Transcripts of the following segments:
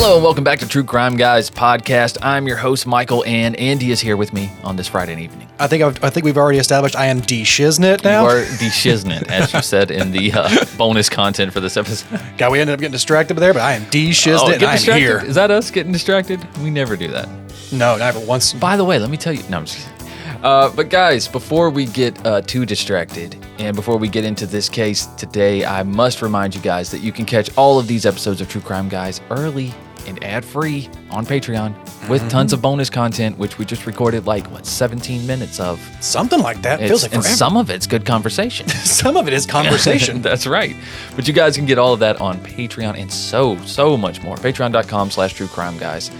Hello and welcome back to True Crime Guys podcast. I'm your host Michael, and Andy is here with me on this Friday evening. I think we've already established I am D Shiznit now. You are D Shiznit, as you said in the bonus content for this episode. God, we ended up getting distracted there, but I am D Shiznit and I'm here. Is that us getting distracted? We never do that. No, never once. By the way, let me tell you. No, I'm just kidding. But guys, before we get too distracted and before we get into this case today, I must remind you guys that you can catch all of these episodes of True Crime Guys early and ad-free on Patreon with tons of bonus content, which we just recorded 17 minutes of. Something like that. Feels like forever. And some of it's good conversation. Some of it is conversation. That's right. But you guys can get all of that on Patreon and so much more. Patreon.com/TrueCrimeGuys.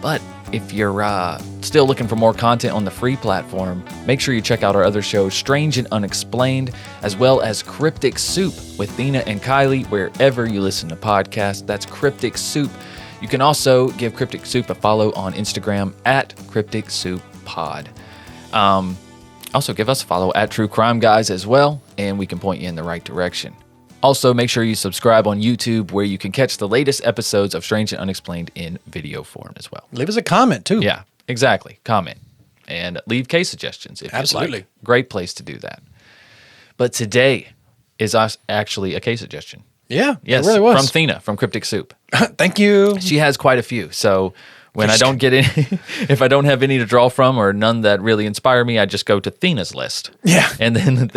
But if you're still looking for more content on the free platform, make sure you check out our other shows, Strange and Unexplained, as well as Cryptic Soup with Thina and Kylie, wherever you listen to podcasts. That's Cryptic Soup. You can also give Cryptic Soup a follow on Instagram at Cryptic Soup Pod. Also, give us a follow at True Crime Guys as well, and we can point you in the right direction. Also, make sure you subscribe on YouTube, where you can catch the latest episodes of Strange and Unexplained in video form as well. Leave us a comment, too. Yeah, exactly. Comment. And leave case suggestions if Absolutely. you'd like. Great place to do that. But today is actually a case suggestion. Yeah, yes, it really was. From Thina, from Cryptic Soup. Thank you. She has quite a few, so when I don't get any, if I don't have any to draw from or none that really inspire me, I just go to Thina's list. Yeah. And then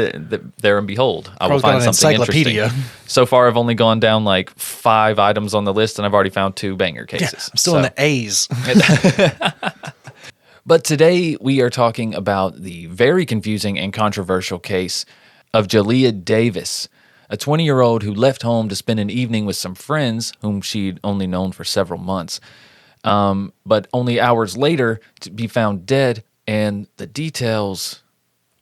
there and behold, I will find something interesting. So far, I've only gone down 5 items on the list, and I've already found 2 banger cases. Yeah, I'm still in the A's. But today, we are talking about the very confusing and controversial case of Jaleayah Davis, a 20-year-old who left home to spend an evening with some friends whom she'd only known for several months. But only hours later to be found dead, and the details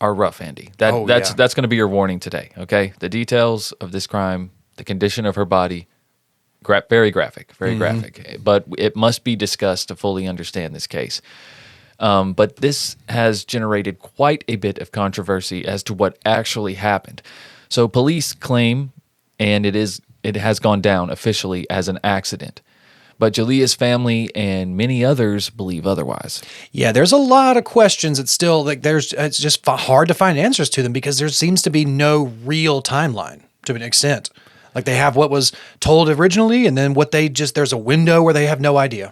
are rough, Andy. That's going to be your warning today, okay? The details of this crime, the condition of her body, very graphic, graphic. But it must be discussed to fully understand this case. But this has generated quite a bit of controversy as to what actually happened. So police claim, and it has gone down officially as an accident. But Jaleayah's family and many others believe otherwise. Yeah, there's a lot of questions. It's still it's just hard to find answers to them because there seems to be no real timeline to an extent. They have what was told originally, and then there's a window where they have no idea.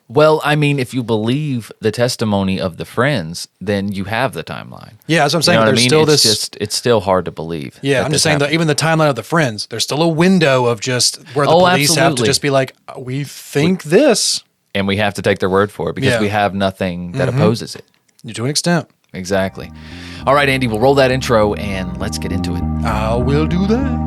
Well, I mean, if you believe the testimony of the friends, then you have the timeline. Yeah, that's what I'm saying. You know what There's still it's still hard to believe. Yeah, I'm just saying that even the timeline of the friends, there's still a window of just where the police have to just be like, we think this. And we have to take their word for it because we have nothing that opposes it. To an extent. Exactly. All right, Andy, we'll roll that intro and let's get into it. I will do that.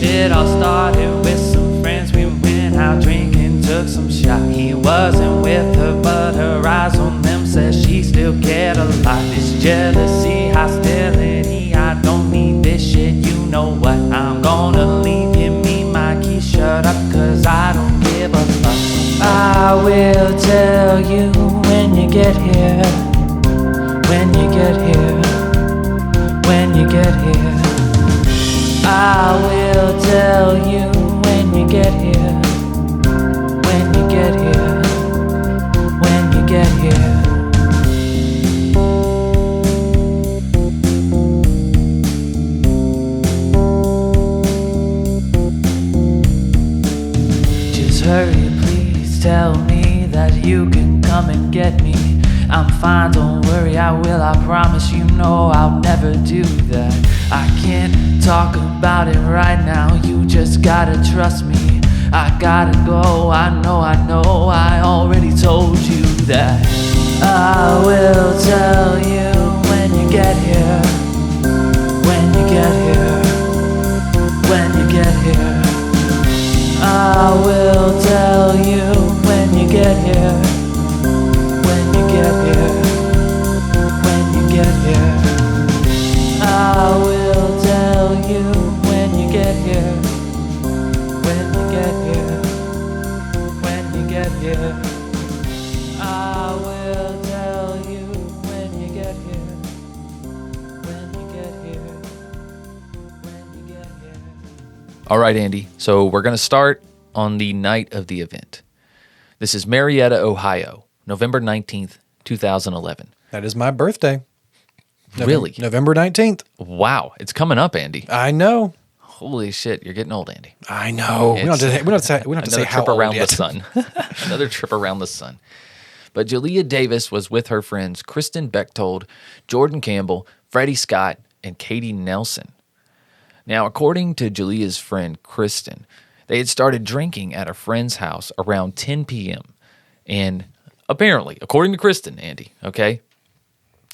It all started with some friends. We went out drinking, took some shot. He wasn't with her, but her eyes on them said she still cared a lot. This jealousy, hostility, I don't need this shit. You know what? I'm gonna leave. Give me my key, shut up, cause I don't give a fuck. I will tell you when you get here. When you get here. When you get here. I will tell you when you get here. When you get here. When you get here. Just hurry, please tell me that you can come and get me. I'm fine, don't worry, I will, I promise. You know I'll never do that. I can't talk about it right now, you just gotta trust me. I gotta go, I know, I already told you that. I will tell you when you get here. When you get here. When you get here. I will tell you when you get here. When you get here. When you get here. here. I will tell you when you get here. When you get here. When you get here. All right, Andy. So we're going to start on the night of the event. This is Marietta, Ohio, November 19th, 2011. That is my birthday. Really? November 19th. Wow. It's coming up, Andy. I know. Holy shit. You're getting old, Andy. I know. We don't have to say Another how trip old around yet. the sun. Another trip around the sun. But Jaleayah Davis was with her friends Kristen Bechtold, Jordan Campbell, Freddie Scott, and Katie Nelson. Now, according to Jaleayah's friend Kristen, they had started drinking at a friend's house around 10 p.m. And apparently, according to Kristen, Andy, okay,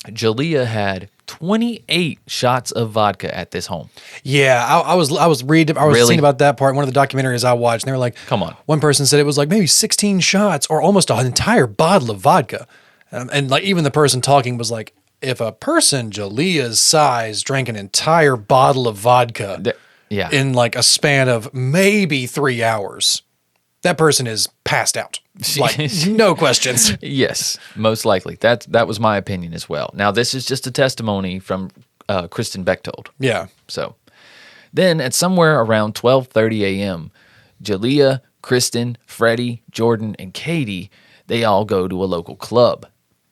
Jaleayah had 28 shots of vodka at this home. Yeah, I was Really? seeing about that part. One of the documentaries I watched, and they were like, Come on. One person said it was like maybe 16 shots or almost an entire bottle of vodka. And like even the person talking was like, if a person Jaleayah's size drank an entire bottle of vodka Yeah. in like a span of maybe 3 hours, that person is passed out. Like, no questions. Yes, most likely. That was my opinion as well. Now, this is just a testimony from Kristen Bechtold. Yeah. So then at somewhere around 12:30 a.m., Jaleayah, Kristen, Freddie, Jordan, and Katie, they all go to a local club.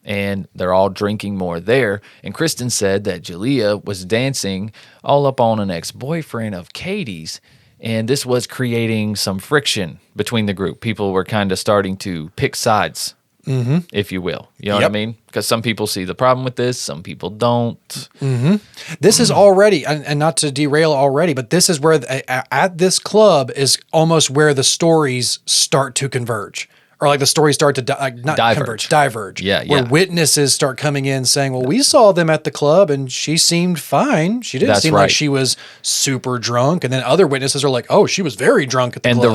And they're all drinking more there. And Kristen said that Jaleayah was dancing all up on an ex-boyfriend of Katie's. And this was creating some friction between the group. People were kind of starting to pick sides, if you will. You know what I Yep. mean? Because some people see the problem with this, some people don't. This is already, and not to derail already, but this is where, at this club is almost where the stories start to converge. Or like the stories start to diverge. Yeah, Where yeah. witnesses start coming in saying, well, we saw them at the club and she seemed fine. She didn't That's seem right. like she was super drunk. And then other witnesses are like, oh, she was very drunk at the And club.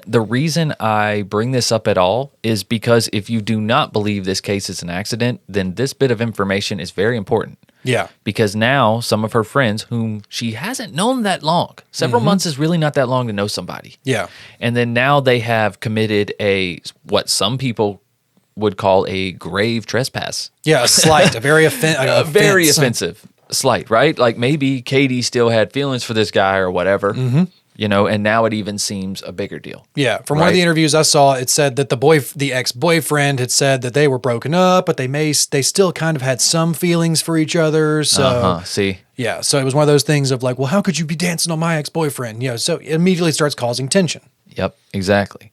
the reason I bring this up at all is because if you do not believe this case is an accident, then this bit of information is very important. Yeah. Because now some of her friends whom she hasn't known that long, several months is really not that long to know somebody. Yeah. And then now they have committed what some people would call a grave trespass. Yeah. A slight, a very offensive. Very offensive slight, right? Like maybe Katie still had feelings for this guy or whatever, you know, and now it even seems a bigger deal. Yeah, from one of the interviews I saw, it said that the ex-boyfriend had said that they were broken up, but they still kind of had some feelings for each other. So See? yeah, so it was one of those things of like, well, how could you be dancing on my ex-boyfriend? You know, so it immediately starts causing tension. Yep, exactly.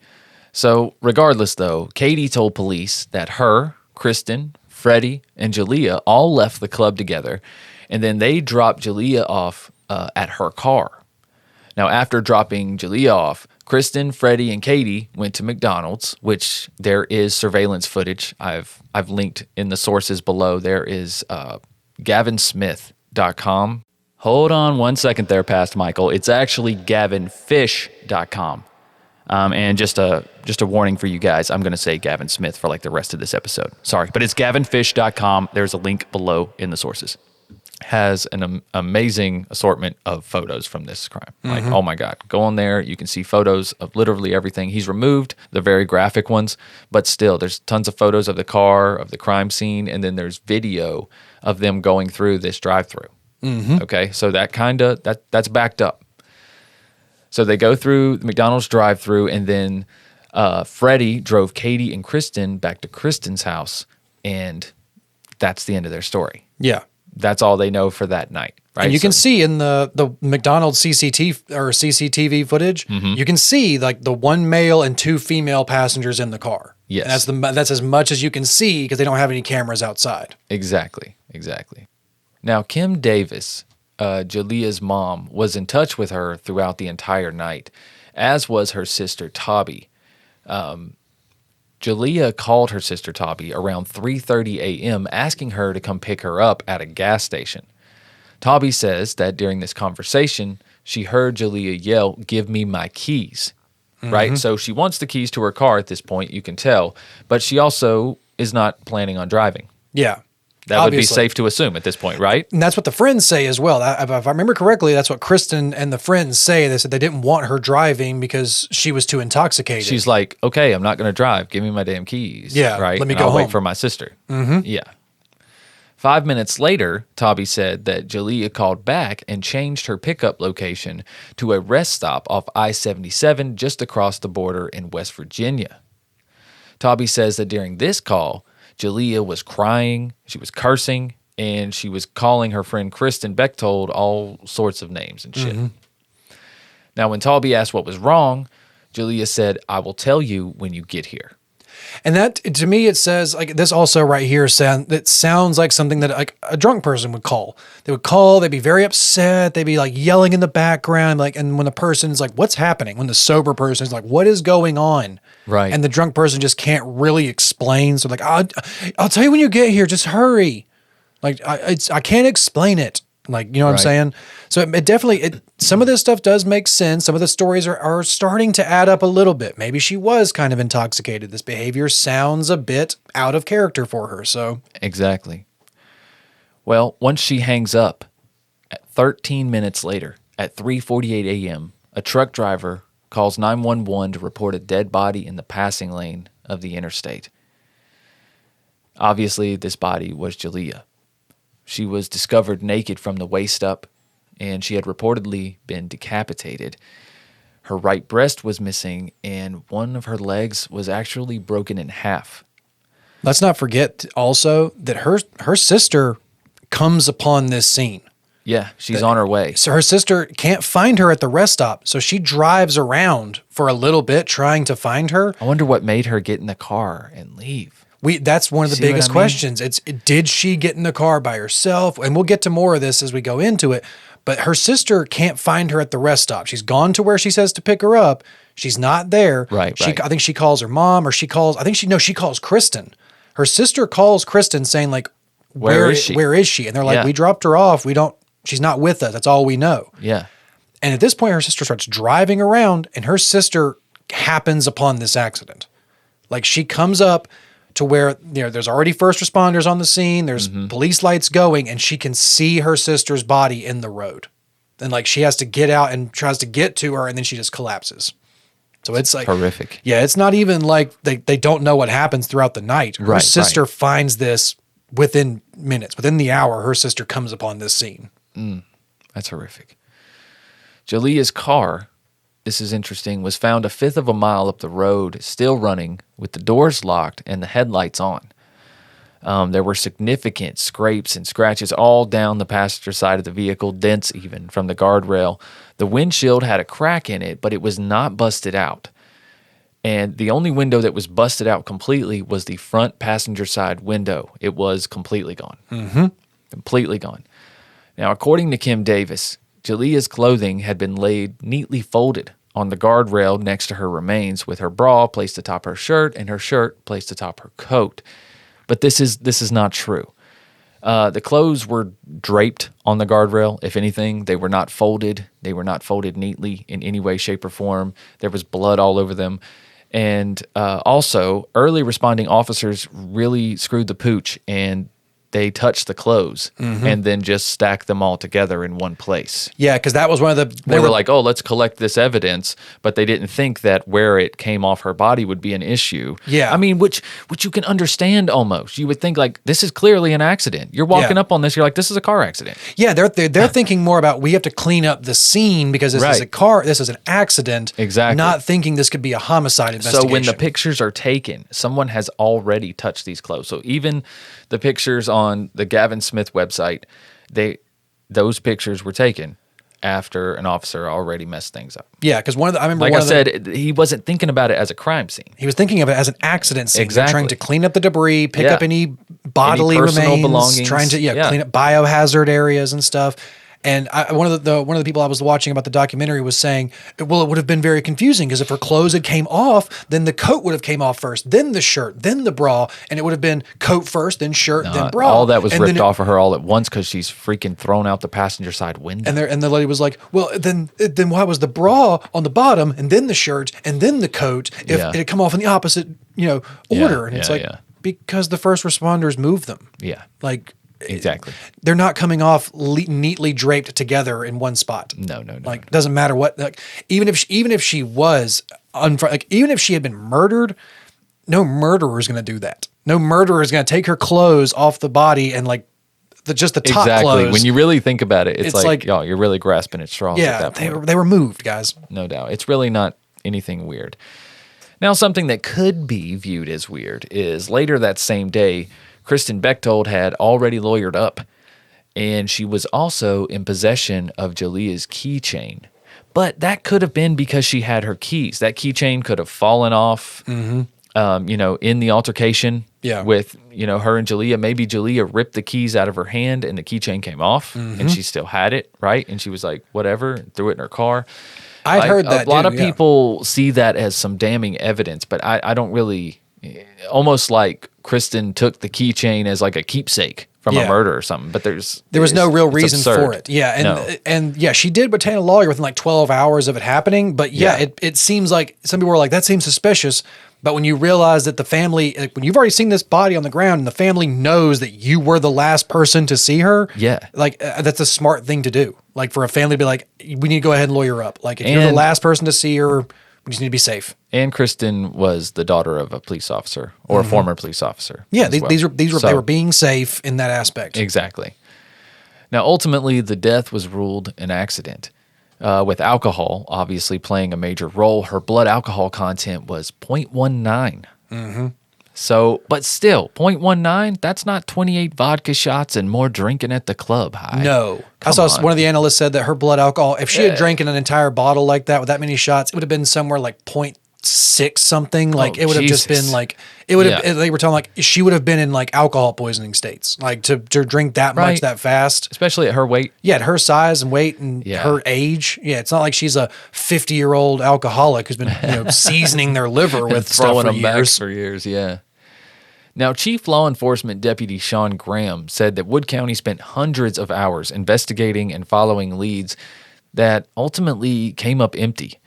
So regardless, though, Katie told police that her, Kristen, Freddie, and Jaleayah all left the club together, and then they dropped Jaleayah off at her car. Now, after dropping Jaleayah off, Kristen, Freddie, and Katie went to McDonald's, which there is surveillance footage. I've linked in the sources below. There is GavinSmith.com. Hold on one second there, Past Michael. It's actually GavinFish.com. And just a warning for you guys, I'm going to say Gavin Smith for like the rest of this episode. Sorry, but it's GavinFish.com. There's a link below in the sources. Has an amazing assortment of photos from this crime. Like, oh my God, go on there. You can see photos of literally everything. He's removed the very graphic ones, but still there's tons of photos of the car, of the crime scene, and then there's video of them going through this drive-through. Okay, so that's backed up. So they go through the McDonald's drive-through, and then Freddie drove Katie and Kristen back to Kristen's house, and that's the end of their story. Yeah. That's all they know for that night, right? And you can see in the McDonald's CCTV footage, you can see like the one male and two female passengers in the car. Yes. And that's as much as you can see because they don't have any cameras outside. Exactly. Now, Kim Davis, Jaleayah's mom, was in touch with her throughout the entire night, as was her sister Tabby. Jaleayah called her sister Tabby around 3:30 a.m. asking her to come pick her up at a gas station. Tabby says that during this conversation, she heard Jaleayah yell, "Give me my keys." Right? So she wants the keys to her car at this point, you can tell, but she also is not planning on driving. Yeah. That would be Obviously. safe to assume at this point, right? And that's what the friends say as well. If I remember correctly, that's what Kristen and the friends say. They said they didn't want her driving because she was too intoxicated. She's like, okay, I'm not going to drive. Give me my damn keys. Yeah, right. let me And go I'll home. wait for my sister. Mm-hmm. Yeah. 5 minutes later, Tobby said that Jaleayah called back and changed her pickup location to a rest stop off I-77 just across the border in West Virginia. Tobby says that during this call, Jaleayah was crying, she was cursing, and she was calling her friend Kristen Bechtold all sorts of names and shit. Now, when Tobby asked what was wrong, Jaleayah said, I will tell you when you get here. And that, to me, it says, like, this also right here it sounds like something that like a drunk person would call. They would call, they'd be very upset, they'd be like yelling in the background, like, and when the person's like, what's happening? When the sober person's like, what is going on? Right. And the drunk person just can't really explain. So like, I'll tell you when you get here, just hurry. Like, I can't explain it. Like, you know what I'm Right. saying? So it definitely, some of this stuff does make sense. Some of the stories are starting to add up a little bit. Maybe she was kind of intoxicated. This behavior sounds a bit out of character for her. So Exactly. Well, once she hangs up, at 13 minutes later, at 3:48 a.m., a truck driver calls 911 to report a dead body in the passing lane of the interstate. Obviously, this body was Jaleayah. She was discovered naked from the waist up, and she had reportedly been decapitated. Her right breast was missing, and one of her legs was actually broken in half. let's not forget also that her sister comes upon this scene. Yeah, she's on her way. So her sister can't find her at the rest stop. So she drives around for a little bit trying to find her. I wonder what made her get in the car and leave. That's one of the See what biggest I mean? questions. Did she get in the car by herself? And we'll get to more of this as we go into it. But her sister can't find her at the rest stop. She's gone to where she says to pick her up. She's not there. Right. I think she calls her mom, or she calls Kristen. Her sister calls Kristen saying like, Where is she? Where is she? And they're like, Yeah. we dropped her off. She's not with us. That's all we know. Yeah. And at this point, her sister starts driving around, and her sister happens upon this accident. Like, she comes up to where, there's already first responders on the scene. There's police lights going, and she can see her sister's body in the road. And like, she has to get out and tries to get to her, and then she just collapses. So it's like Horrific. Yeah, it's not even like they don't know what happens throughout the night. Her Right, sister right. finds this within minutes, within the hour. Her sister comes upon this scene. That's horrific. Jaleayah's car, this is interesting, was found a fifth of a mile up the road, still running, with the doors locked and the headlights on. There were significant scrapes and scratches all down the passenger side of the vehicle, dents even from the guardrail. The windshield had a crack in it, but it was not busted out. And the only window that was busted out completely was the front passenger side window. It was completely gone. Completely gone. Now, according to Kim Davis, Jaleayah's clothing had been laid neatly folded on the guardrail next to her remains, with her bra placed atop her shirt and her shirt placed atop her coat. But this is not true. The clothes were draped on the guardrail. If anything, they were not folded. They were not folded neatly in any way, shape, or form. There was blood all over them. And also, early responding officers really screwed the pooch, and they touched the clothes and then just stacked them all together in one place. Yeah, because that was one of the They were like, oh, let's collect this evidence, but they didn't think that where it came off her body would be an issue. Yeah. I mean, which you can understand almost. You would think like, this is clearly an accident. You're walking Yeah. up on this, you're like, this is a car accident. Yeah, they're thinking more about, we have to clean up the scene because this is Right. this is an accident. Exactly. Not thinking this could be a homicide investigation. So when the pictures are taken, someone has already touched these clothes. So even the pictures on the Gavin Smith website, those pictures were taken after an officer already messed things up. Yeah, because I remember Like one I of the, said, he wasn't thinking about it as a crime scene. he was thinking of it as an accident scene. They're Exactly. trying to clean up the debris, pick Yeah. up any bodily personal remains, belongings. trying to Yeah. clean up biohazard areas and stuff. And one of the people I was watching about the documentary was saying, well, it would have been very confusing because if her clothes had came off, then the coat would have came off first, then the shirt, then the bra, and it would have been coat first, then shirt, then bra. All that was And ripped then off of her all at once because she's freaking thrown out the passenger side window. And the lady was like, well, then why was the bra on the bottom and then the shirt and then the coat if Yeah. it had come off in the opposite, order? And it's like, Because the first responders moved them. Yeah. Like, Exactly. they're not coming off neatly draped together in one spot. No. Like, doesn't matter what. Like, even if she was even if she had been murdered, no murderer is going to do that. No murderer is going to take her clothes off the body and like just the top clothes. When you really think about it, it's like y'all, you're really grasping at straws. Yeah, at that point. they were moved, guys. No doubt. It's really not anything weird. Now, something that could be viewed as weird is later that same day, Kristen Bechtold had already lawyered up, and she was also in possession of Jaleayah's keychain. But that could have been because she had her keys. That keychain could have fallen off, in the altercation with, her and Jaleayah. Maybe Jaleayah ripped the keys out of her hand and the keychain came off, and she still had it, right? And she was like, whatever, and threw it in her car. I'd heard that. A lot of people see that as some damning evidence, but I don't really. Almost like Kristen took the keychain as like a keepsake from a murder or something, but there was no real reason absurd. for it. Yeah, and she did retain a lawyer within like 12 hours of it happening, but it seems like some people were like, that seems suspicious. But when you realize that the family, like, when you've already seen this body on the ground and the family knows that you were the last person to see her, that's a smart thing to do. Like, for a family to be like, we need to go ahead and lawyer up. Like, if you're the last person to see her, we just need to be safe. And Kristen was the daughter of a police officer or a former police officer. Yeah, they were being safe in that aspect. Exactly. Now, ultimately, the death was ruled an accident. With alcohol obviously playing a major role, her blood alcohol content was 0.19. Mm-hmm. So, but still, 0.19, that's not 28 vodka shots and more drinking at the club high. No. I saw one of the analysts said that her blood alcohol, if she had drank an entire bottle like that with that many shots, it would have been somewhere like 0.6 something. Like, it would have just been like, it would have, they were telling like, she would have been in like alcohol poisoning states. Like, to drink that much that fast. Especially at her weight. Yeah, at her size and weight and her age. Yeah, it's not like she's a 50-year-old alcoholic who's been seasoning their liver with throwing them back years. for years. Yeah. Now, Chief Law Enforcement Deputy Sean Graham said that Wood County spent hundreds of hours investigating and following leads that ultimately came up empty.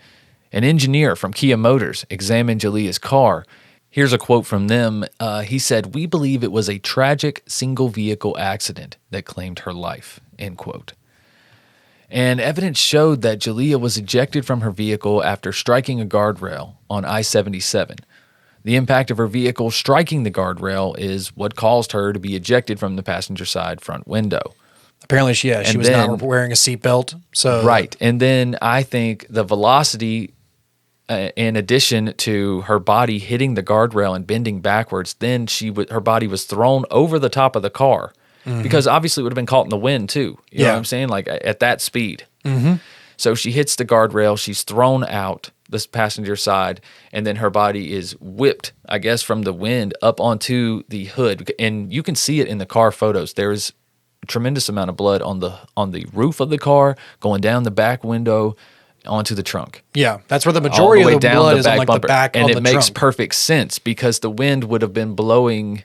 An engineer from Kia Motors examined Jaleayah's car. Here's a quote from them. He said, "We believe it was a tragic single-vehicle accident that claimed her life," end quote. And evidence showed that Jaleayah was ejected from her vehicle after striking a guardrail on I-77. The impact of her vehicle striking the guardrail is what caused her to be ejected from the passenger side front window. Apparently, she was not wearing a seatbelt. So right. And then I think the velocity, in addition to her body hitting the guardrail and bending backwards, then her body was thrown over the top of the car. Mm-hmm. Because obviously it would have been caught in the wind too. You know what I'm saying? Like at that speed. Mm-hmm. So she hits the guardrail, she's thrown out the passenger side, and then her body is whipped, I guess, from the wind up onto the hood. And you can see it in the car photos. There's a tremendous amount of blood on the roof of the car, going down the back window onto the trunk. Yeah, that's where the majority of the blood is on like the back and on it the makes trunk. perfect sense because the wind would have been blowing.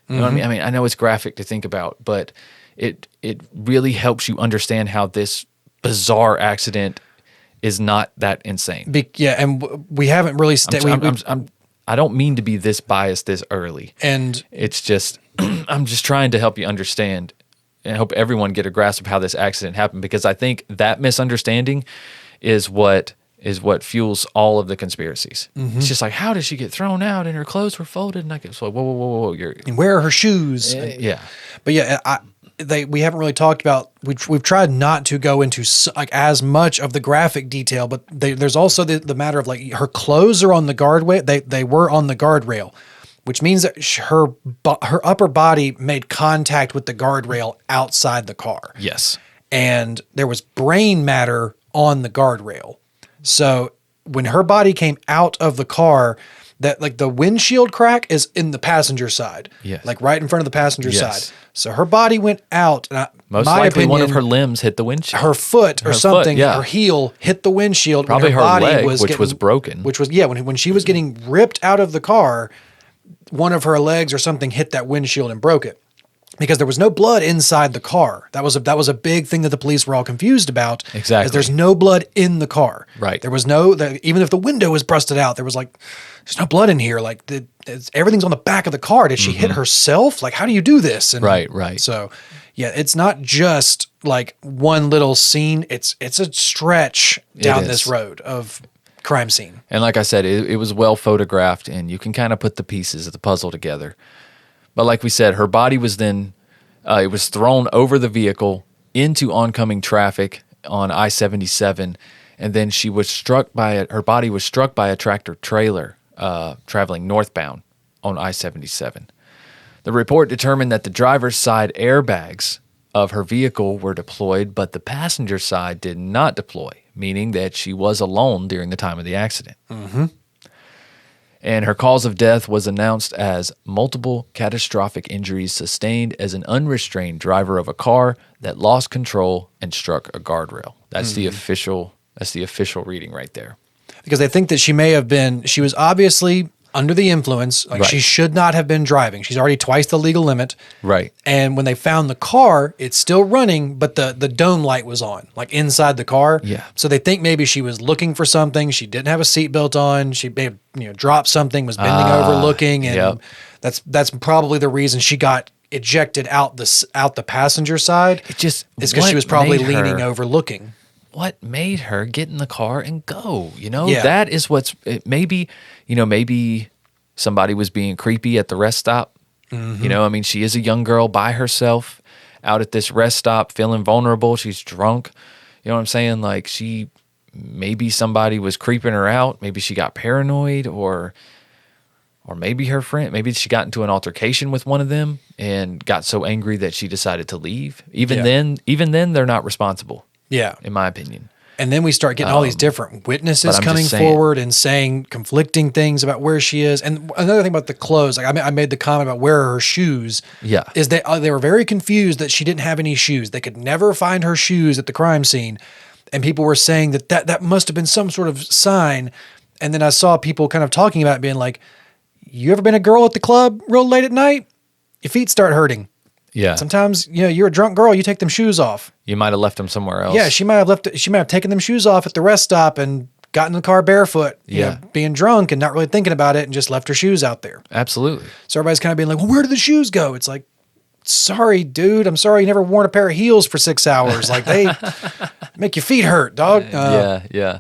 You know what I mean? I mean, I know it's graphic to think about, but it really helps you understand how this bizarre accident is not that insane. And we haven't really. I don't mean to be this biased this early, and it's just I'm just trying to help you understand and hope everyone get a grasp of how this accident happened, because I think that misunderstanding is what fuels all of the conspiracies. Mm-hmm. It's just like, how did she get thrown out and her clothes were folded? And I get so whoa. And where are her shoes? Yeah, but we haven't really talked about. We've tried not to go into like as much of the graphic detail, but there's also the matter of like her clothes are on the guardrail. They were on the guardrail, which means that her upper body made contact with the guardrail outside the car. Yes, and there was brain matter on the guardrail. So when her body came out of the car, that like the windshield crack is in the passenger side, like right in front of the passenger side. So her body went out. And most likely one of her limbs hit the windshield. Her foot or something, her heel hit the windshield. Probably her body leg, which was broken. Which was, when she was getting ripped out of the car, one of her legs or something hit that windshield and broke it. because there was no blood inside the car. That was a big thing that the police were all confused about. Exactly. Is there's no blood in the car. Right. There was even if the window was busted out, there was like, there's no blood in here. Like everything's on the back of the car. Did she hit herself? Like, how do you do this? And Right. So yeah, it's not just like one little scene. It's a stretch down this road of crime scene. And like I said, it was well photographed, and you can kind of put the pieces of the puzzle together. But like we said, her body was then, it was thrown over the vehicle into oncoming traffic on I-77, and then her body was struck by a tractor trailer traveling northbound on I-77. The report determined that the driver's side airbags of her vehicle were deployed, but the passenger side did not deploy, meaning that she was alone during the time of the accident. Mm-hmm. And her cause of death was announced as multiple catastrophic injuries sustained as an unrestrained driver of a car that lost control and struck a guardrail. That's the official reading right there. Because they think that she was obviously under the influence. Like Right. she should not have been driving. She's already twice the legal limit. Right. And when they found the car, it's still running, but the dome light was on, like inside the car. Yeah. So they think maybe she was looking for something. She didn't have a seatbelt on. She may have dropped something, was bending over looking, and yep. that's probably the reason she got ejected out the passenger side. It's because she was probably leaning over looking. What made her get in the car and go? Yeah. That is maybe somebody was being creepy at the rest stop. Mm-hmm. She is a young girl by herself out at this rest stop feeling vulnerable. She's drunk. You know what I'm saying? Like maybe somebody was creeping her out. Maybe she got paranoid or maybe her friend, maybe she got into an altercation with one of them and got so angry that she decided to leave. Even then, they're not responsible. Yeah. In my opinion. And then we start getting all these different witnesses coming forward and saying conflicting things about where she is. And another thing about the clothes, like I made the comment about where are her shoes. Yeah. Is they were very confused that she didn't have any shoes. They could never find her shoes at the crime scene. And people were saying that must have been some sort of sign. And then I saw people kind of talking about it, being like, you ever been a girl at the club real late at night? Your feet start hurting. Yeah. Sometimes, you're a drunk girl, you take them shoes off. You might have left them somewhere else. Yeah, she might have taken them shoes off at the rest stop and gotten in the car barefoot, being drunk and not really thinking about it and just left her shoes out there. Absolutely. So everybody's kind of being like, well, where did the shoes go? It's like, sorry, dude. I'm sorry you never worn a pair of heels for 6 hours. Like they make your feet hurt, dog. Yeah.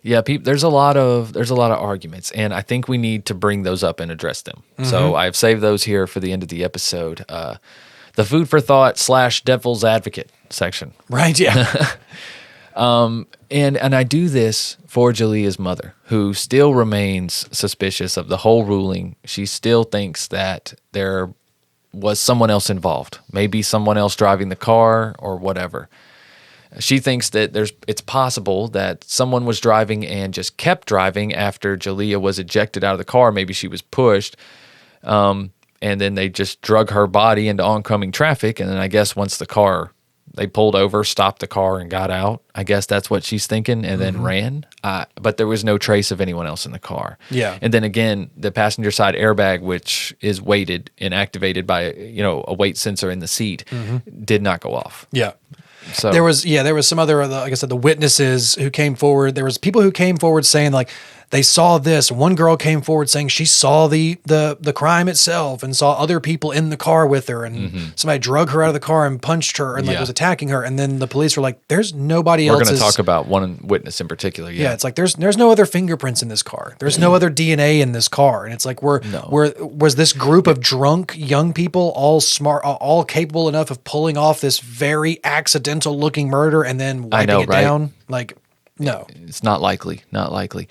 There's a lot of arguments, and I think we need to bring those up and address them. Mm-hmm. So I've saved those here for the end of the episode. The food for thought / devil's advocate section. Right. Yeah. And I do this for Jaleayah's mother, who still remains suspicious of the whole ruling. She still thinks that there was someone else involved, maybe someone else driving the car or whatever. She thinks that it's possible that someone was driving and just kept driving after Jaleayah was ejected out of the car. Maybe she was pushed, and then they just drug her body into oncoming traffic. And then I guess once they pulled over, stopped the car, and got out. I guess that's what she's thinking, and then ran. But there was no trace of anyone else in the car. Yeah. And then again, the passenger side airbag, which is weighted and activated by a weight sensor in the seat, did not go off. Yeah. So there was some other, like I said, the witnesses who came forward. There was people who came forward saying like they saw this. One girl came forward saying she saw the crime itself and saw other people in the car with her, and somebody drug her out of the car and punched her and was attacking her. And then the police were like, "There's nobody else." We're going to talk about one witness in particular. Yeah, it's like there's no other fingerprints in this car. There's no other DNA in this car, and it's like was this group of drunk young people all smart, all capable enough of pulling off this very accidental looking murder and then wiping it down? Like, no, it's not likely. Not likely.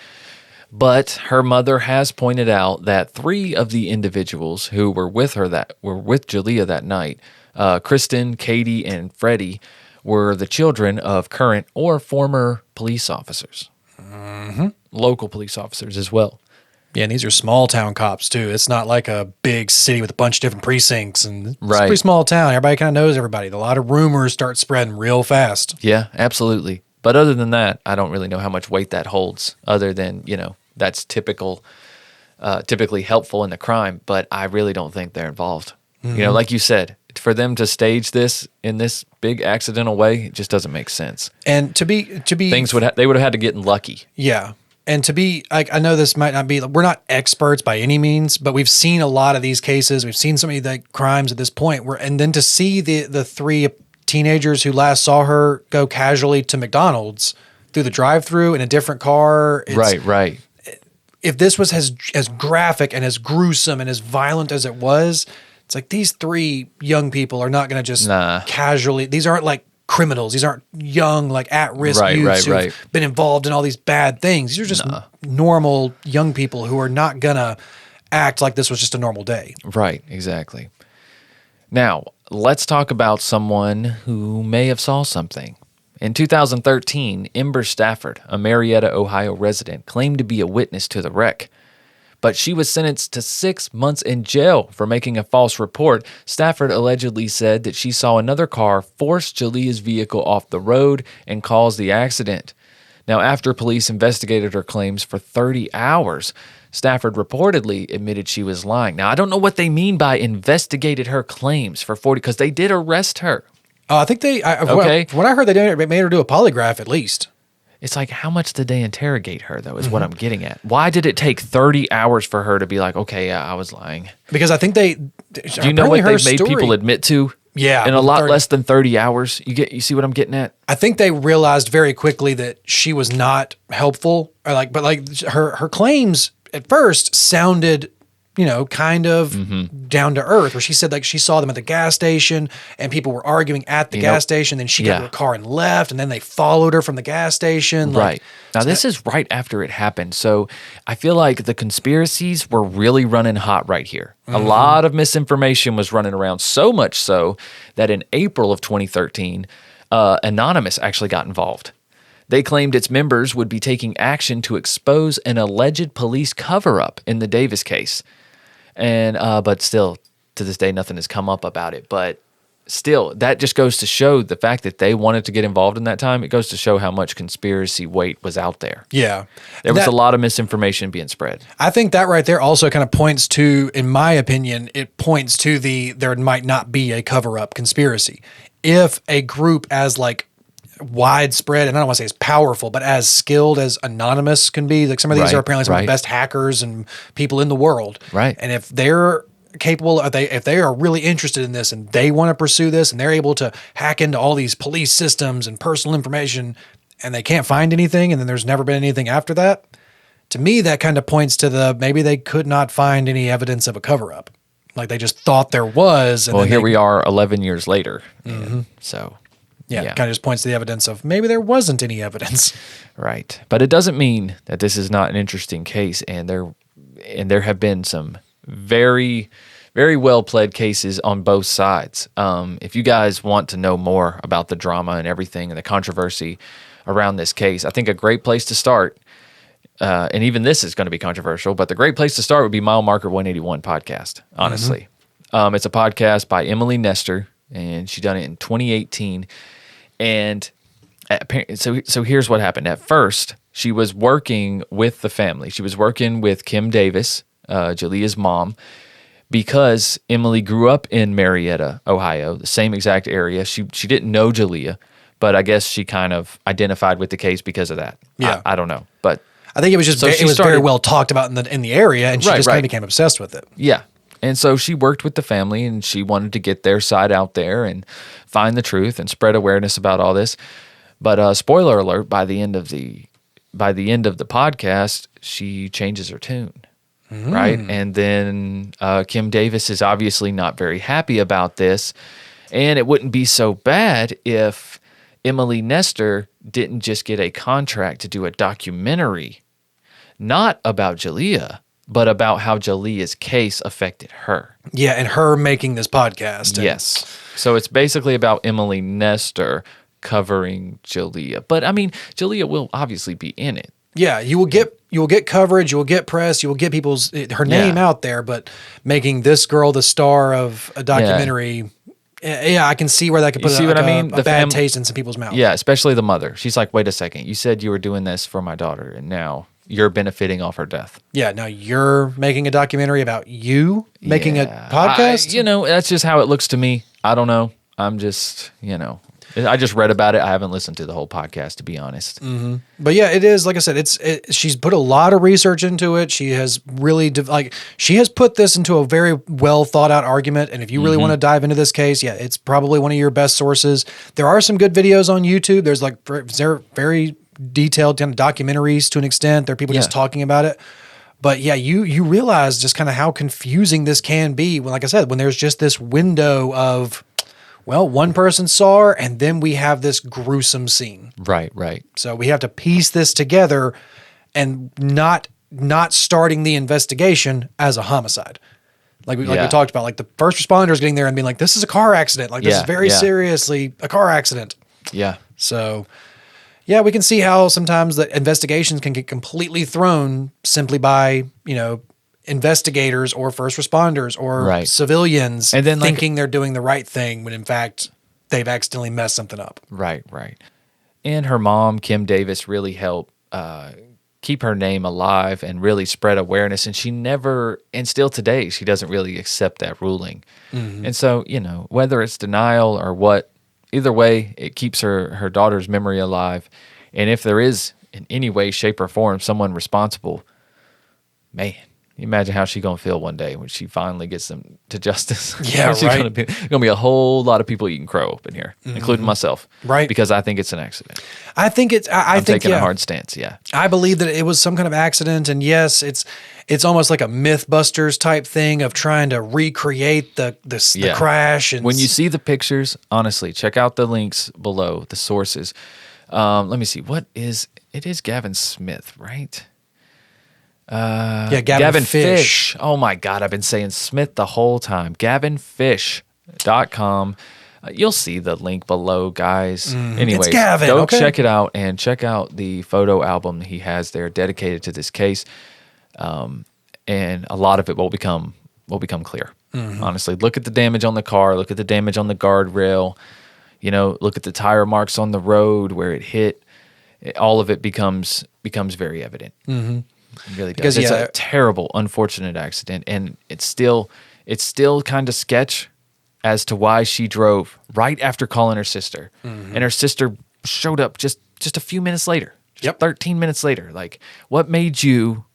But her mother has pointed out that 3 of the individuals who were with Jaleayah that night, Kristen, Katie, and Freddie, were the children of current or former police officers, local police officers as well. Yeah, and these are small town cops too. It's not like a big city with a bunch of different precincts, and it's a pretty small town. Everybody kind of knows everybody. A lot of rumors start spreading real fast. Yeah, absolutely. But other than that, I don't really know how much weight that holds, other than, that's typically helpful in the crime, but I really don't think they're involved. Like you said, for them to stage this in this big accidental way, it just doesn't make sense. And to be Things they would have had to get lucky. Yeah. And to be, like, I know this might not be, we're not experts by any means, but we've seen a lot of these cases. We've seen so many like crimes at this point and then to see the three teenagers who last saw her go casually to McDonald's through the drive-thru in a different car. Right. If this was as graphic and as gruesome and as violent as it was, it's like these three young people are not going to just casually, these aren't like criminals. These aren't young, like at-risk youths who've been involved in all these bad things. These are just normal young people who are not going to act like this was just a normal day. Right, exactly. Now, let's talk about someone who may have saw something. In 2013, Ember Stafford, a Marietta, Ohio resident, claimed to be a witness to the wreck. But she was sentenced to 6 months in jail for making a false report. Stafford allegedly said that she saw another car force Jaleayah's vehicle off the road and cause the accident. Now, after police investigated her claims for 30 hours, Stafford reportedly admitted she was lying. Now, I don't know what they mean by investigated her claims for 40, because they did arrest her. I think from what I heard, they made her do a polygraph at least. It's like, how much did they interrogate her, though, is what I'm getting at. Why did it take 30 hours for her to be like, okay, yeah, I was lying? Because I think do you know what they've made people admit to? Yeah. In a lot less than 30 hours. You see what I'm getting at? I think they realized very quickly that she was not helpful. But her claims at first sounded, kind of down to earth, where she said like she saw them at the gas station and people were arguing at the gas station. Then she got in her car and left, and then they followed her from the gas station. Right. Now, this is right after it happened. So I feel like the conspiracies were really running hot right here. A lot of misinformation was running around, so much so that in April of 2013, Anonymous actually got involved. They claimed its members would be taking action to expose an alleged police cover-up in the Davis case. And but still, to this day, nothing has come up about it. But still, that just goes to show the fact that they wanted to get involved in that time. It goes to show how much conspiracy weight was out there. Yeah. There was a lot of misinformation being spread. I think that right there also kind of points to, in my opinion, it points to there might not be a cover-up conspiracy. If a group as like widespread, and I don't want to say as powerful, but as skilled as Anonymous can be, like some of these are apparently some of the best hackers and people in the world. Right. And if they're capable, if they are really interested in this and they want to pursue this and they're able to hack into all these police systems and personal information and they can't find anything and then there's never been anything after that, to me that kind of points to maybe they could not find any evidence of a cover-up. Like they just thought there was. And well, here we are 11 years later. So... Yeah, it kind of just points to the evidence of maybe there wasn't any evidence. Right. But it doesn't mean that this is not an interesting case. And there have been some very, very well-played cases on both sides. If you guys want to know more about the drama and everything and the controversy around this case, I think a great place to start, and even this is going to be controversial, but the great place to start would be Mile Marker 181 podcast, honestly. It's a podcast by Emily Nestor, and she done it in 2018. And so here's what happened. At first, she was working with the family. She was working with Kim Davis, Jaleayah's mom, because Emily grew up in Marietta, Ohio, the same exact area. She didn't know Jaleayah, but I guess she kind of identified with the case because of that. Yeah. I don't know, but I think it was just very well talked about in the area, and she just kind of became obsessed with it. Yeah. And so she worked with the family, and she wanted to get their side out there and find the truth and spread awareness about all this. But spoiler alert: by the end of the podcast, she changes her tune, right? And then Kim Davis is obviously not very happy about this, and it wouldn't be so bad if Emily Nestor didn't just get a contract to do a documentary, not about Jaleayah, but about how Jaleayah's case affected her. Yeah, and her making this podcast. Yes. So it's basically about Emily Nestor covering Jaleayah. But I mean, Jaleayah will obviously be in it. Yeah, you will get coverage, you will get press, you will get her name out there, but making this girl the star of a documentary, I can see where that could put a bad taste in some people's mouth. Yeah, especially the mother. She's like, wait a second, you said you were doing this for my daughter, and now you're benefiting off her death. Yeah, now you're making a documentary about you making a podcast? That's just how it looks to me. I don't know. I'm just, I just read about it. I haven't listened to the whole podcast, to be honest. But yeah, it is, like I said, she's put a lot of research into it. She has really she has put this into a very well thought out argument. And if you really want to dive into this case, yeah, it's probably one of your best sources. There are some good videos on YouTube. There's they're very detailed kind of documentaries to an extent. There are people just talking about it. But yeah, you realize just kind of how confusing this can be when, like I said, when there's just this window of, well, one person saw her, and then we have this gruesome scene. Right. So we have to piece this together and not starting the investigation as a homicide. Like we talked about, like the first responders getting there and being like, this is a car accident. Like this is very seriously a car accident. Yeah. So yeah, we can see how sometimes the investigations can get completely thrown simply by, investigators or first responders or civilians and then thinking they're doing the right thing when in fact they've accidentally messed something up. Right. And her mom, Kim Davis, really helped keep her name alive and really spread awareness. And she never, and still today, she doesn't really accept that ruling. And so, whether it's denial or what, either way, it keeps her daughter's memory alive. And if there is in any way, shape, or form someone responsible, man, you imagine how she's going to feel one day when she finally gets them to justice. Yeah, There's right. going to be a whole lot of people eating crow up in here, including myself. Right. Because I think it's an accident. I think it's, I'm taking a hard stance, yeah. I believe that it was some kind of accident, and yes, it's almost like a Mythbusters type thing of trying to recreate the crash. And when you see the pictures, honestly, check out the links below, the sources. Let me see. It is Gavin Smith, right? Gavin Fish. Oh my God, I've been saying Smith the whole time. GavinFish.com. You'll see the link below, guys. Anyways, it's Gavin. Go check it out and check out the photo album he has there dedicated to this case. And a lot of it will become clear. Honestly, look at the damage on the car. Look at the damage on the guardrail. Look at the tire marks on the road where it hit. All of it becomes very evident. It really does. It's a terrible, unfortunate accident, and it's still kind of sketch as to why she drove right after calling her sister, and her sister showed up just a few minutes later, 13 minutes later. Like, what made you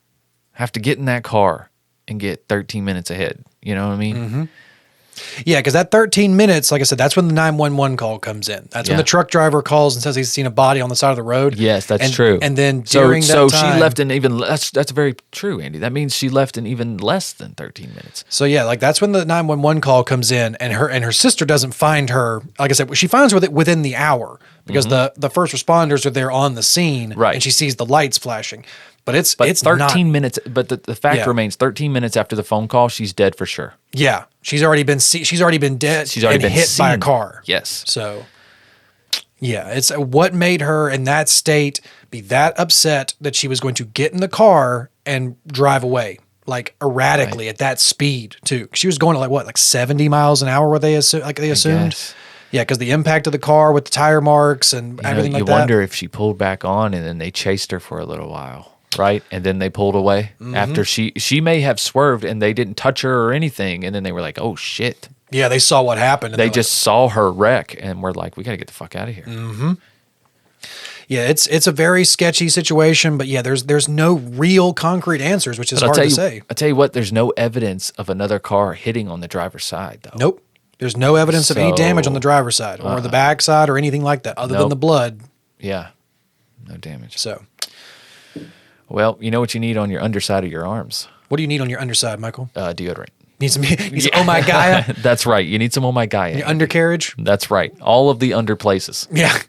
have to get in that car and get 13 minutes ahead? You know what I mean? Yeah, because that 13 minutes, like I said, that's when the 911 call comes in. That's when the truck driver calls and says he's seen a body on the side of the road. Yes, that's true. And then during that time, she left in even less. That's very true, Andy. That means she left in even less than 13 minutes. So yeah, like that's when the 911 call comes in, and her sister doesn't find her. Like I said, she finds her within the hour because the first responders are there on the scene, right? And she sees the lights flashing. But it's 13 minutes. But the fact remains, 13 minutes after the phone call, she's dead for sure. Yeah, she's already been dead. She's already been hit by a car. Yes. So yeah, it's what made her in that state be that upset that she was going to get in the car and drive away like erratically at that speed too. She was going to like 70 miles an hour, where they assumed. Yeah, because the impact of the car with the tire marks and everything like that. You wonder if she pulled back on and then they chased her for a little while. Right, and then they pulled away after she may have swerved and they didn't touch her or anything, and then they were like, "Oh shit!" Yeah, they saw what happened. And they just saw her wreck, and we're like, "We got to get the fuck out of here." Yeah, it's a very sketchy situation, but yeah, there's no real concrete answers, which is hard to say. I tell you what, there's no evidence of another car hitting on the driver's side, though. Nope, there's no evidence of any damage on the driver's side or the back side or anything like that, other than the blood. Yeah, no damage. So. Well, you know what you need on your underside of your arms? What do you need on your underside, Michael? Deodorant. Need some Oh My Gaia? That's right. You need some Oh My Gaia. Your undercarriage? That's right. All of the under places. Yeah,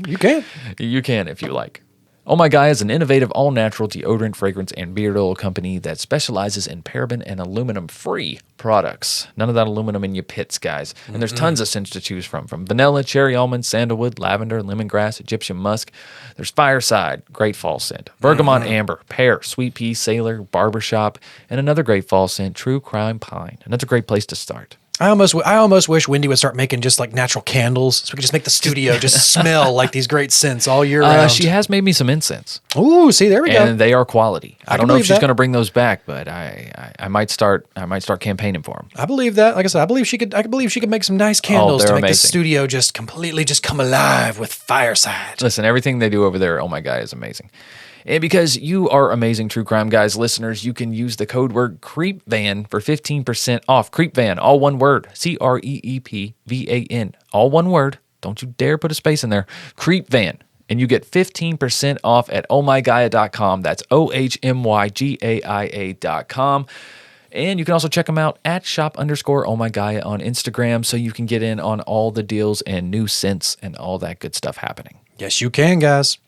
you can. You can if you like. Oh My Gaia is an innovative all-natural deodorant, fragrance, and beard oil company that specializes in paraben and aluminum-free products. None of that aluminum in your pits, guys. And there's tons of scents to choose from vanilla, cherry almond, sandalwood, lavender, lemongrass, Egyptian musk. There's fireside, great fall scent, bergamot amber, pear, sweet pea, sailor, barbershop, and another great fall scent, true crime pine. Another great place to start. I almost wish Wendy would start making just like natural candles, so we could just make the studio just smell like these great scents all year round. She has made me some incense. Ooh, see, there we go. And they are quality. I don't know if believe she's that. going to bring those back, but I might start campaigning for them. I believe that. Like I said, I believe she could make some nice candles to they're make the amazing. studio just completely just come alive with fireside. Listen, everything they do over there, oh my God, is amazing. And because you are amazing True Crime Guys listeners, you can use the code word Creepvan for 15% off. Creepvan, all one word. CREEPVAN, all one word. Don't you dare put a space in there. Creepvan. And you get 15% off at ohmygaia.com. That's OHMYGAIA.com. And you can also check them out at shop_ohmygaia on Instagram so you can get in on all the deals and new scents and all that good stuff happening. Yes, you can, guys.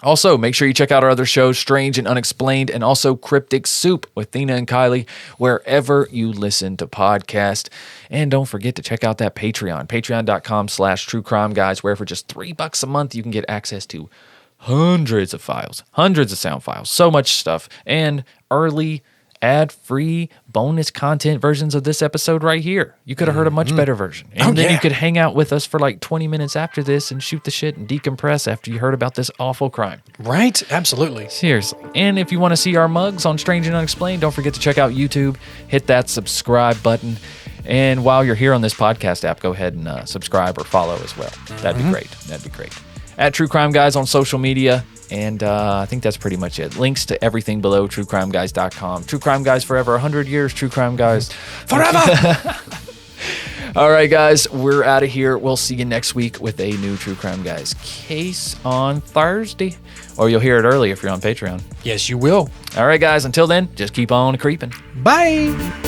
Also, make sure you check out our other shows, Strange and Unexplained, and also Cryptic Soup with Thina and Kylie, wherever you listen to podcasts. And don't forget to check out that Patreon, patreon.com/True Crime Guys, where for just $3 a month, you can get access to hundreds of files, hundreds of sound files, so much stuff, and early ad-free bonus content versions of this episode right here. You could have heard a much better version. And then you could hang out with us for like 20 minutes after this and shoot the shit and decompress after you heard about this awful crime. Right? Absolutely. Seriously. And if you want to see our mugs on Strange and Unexplained, don't forget to check out YouTube. Hit that subscribe button. And while you're here on this podcast app, go ahead and subscribe or follow as well. That'd be great. That'd be great. At True Crime Guys on social media. And I think that's pretty much it. Links to everything below truecrimeguys.com. True Crime Guys forever. 100 years, True Crime Guys. Forever! All right, guys. We're out of here. We'll see you next week with a new True Crime Guys case on Thursday. Or you'll hear it early if you're on Patreon. Yes, you will. All right, guys. Until then, just keep on creeping. Bye!